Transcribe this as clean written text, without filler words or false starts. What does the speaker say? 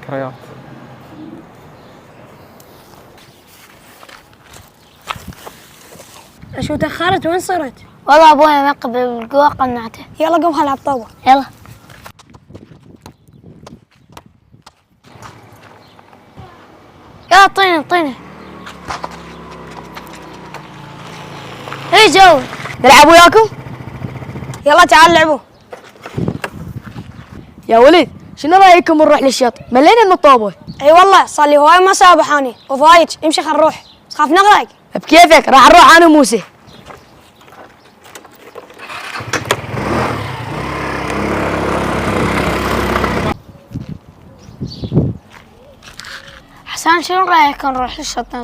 ذكريات. شو تأخرت وين صرت؟ والله ابوي معقب بالقوى قنعته. يلا قوم خلينا نلعب طاولة. يلا. يلا اعطيني. ايش جو؟ نلعب وياكم؟ يلا تعال لعبوا. يا ولد شنو رايكم نروح للشط؟ ملينا من الطوبه. اي والله صار لي هواي ما سابح اني وفايج، امشي خل نروح، بس خاف نغرق. بكيفك راح نروح انا وموسى. حسان شنو رايك نروح للشط